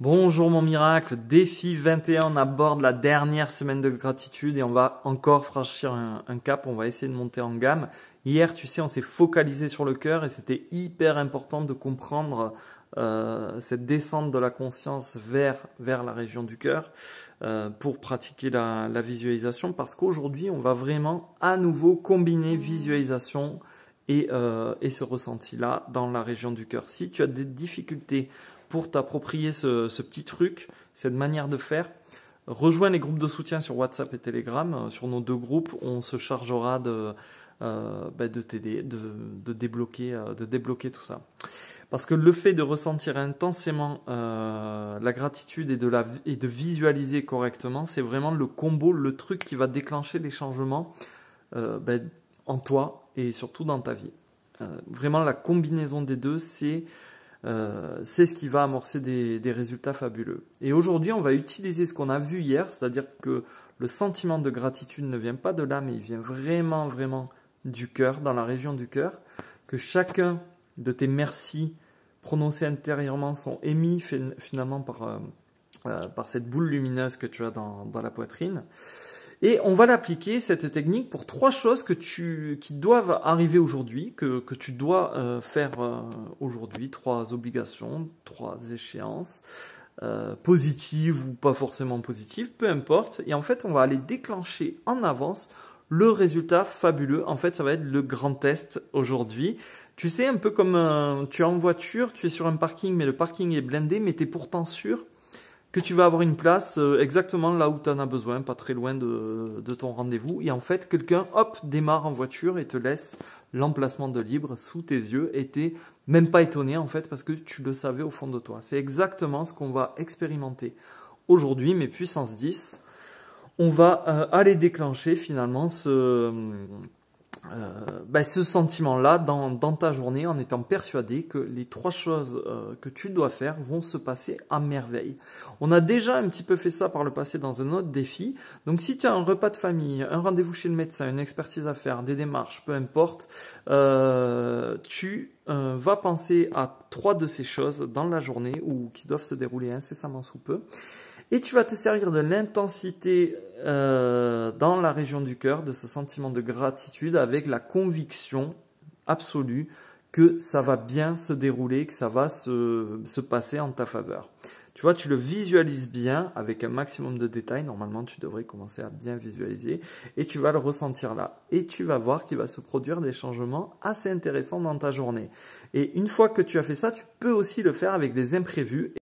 Bonjour mon miracle, défi 21, on aborde la dernière semaine de gratitude et on va encore franchir un cap, on va essayer de monter en gamme. Hier, tu sais, on s'est focalisé sur le cœur et c'était hyper important de comprendre cette descente de la conscience vers la région du cœur pour pratiquer la visualisation parce qu'aujourd'hui, on va vraiment à nouveau combiner visualisation et ce ressenti-là dans la région du cœur. Si tu as des difficultés pour t'approprier ce petit truc, cette manière de faire, rejoins les groupes de soutien sur WhatsApp et Telegram. Sur nos deux groupes, on se chargera de t'aider, de débloquer tout ça. Parce que le fait de ressentir intensément la gratitude et de visualiser correctement, c'est vraiment le combo, le truc qui va déclencher les changements en toi et surtout dans ta vie. Vraiment, la combinaison des deux, c'est ce qui va amorcer des résultats fabuleux. Et aujourd'hui, on va utiliser ce qu'on a vu hier, c'est-à-dire que le sentiment de gratitude ne vient pas de là, mais il vient vraiment, vraiment du cœur, dans la région du cœur, que chacun de tes merci prononcés intérieurement sont émis finalement par cette boule lumineuse que tu as dans la poitrine. Et on va l'appliquer, cette technique, pour trois choses qui doivent arriver aujourd'hui, que tu dois faire aujourd'hui, trois obligations, trois échéances, positives ou pas forcément positives, peu importe. Et en fait, on va aller déclencher en avance le résultat fabuleux. En fait, ça va être le grand test aujourd'hui. Tu sais, un peu comme tu es en voiture, tu es sur un parking, mais le parking est blindé, mais tu es pourtant sûr que tu vas avoir une place exactement là où tu en as besoin, pas très loin de ton rendez-vous. Et en fait, quelqu'un, hop, démarre en voiture et te laisse l'emplacement de libre sous tes yeux. Et tu n'es même pas étonné en fait parce que tu le savais au fond de toi. C'est exactement ce qu'on va expérimenter aujourd'hui, mais puissance 10. On va aller déclencher finalement ce sentiment-là dans ta journée en étant persuadé que les trois choses que tu dois faire vont se passer à merveille. On a déjà un petit peu fait ça par le passé dans un autre défi. Donc si tu as un repas de famille, un rendez-vous chez le médecin, une expertise à faire, des démarches, peu importe, tu vas penser à trois de ces choses dans la journée ou qui doivent se dérouler incessamment sous peu. Et tu vas te servir de l'intensité dans la région du cœur, de ce sentiment de gratitude avec la conviction absolue que ça va bien se dérouler, que ça va se passer en ta faveur. Tu vois, tu le visualises bien avec un maximum de détails. Normalement, tu devrais commencer à bien visualiser et tu vas le ressentir là. Et tu vas voir qu'il va se produire des changements assez intéressants dans ta journée. Et une fois que tu as fait ça, tu peux aussi le faire avec des imprévus.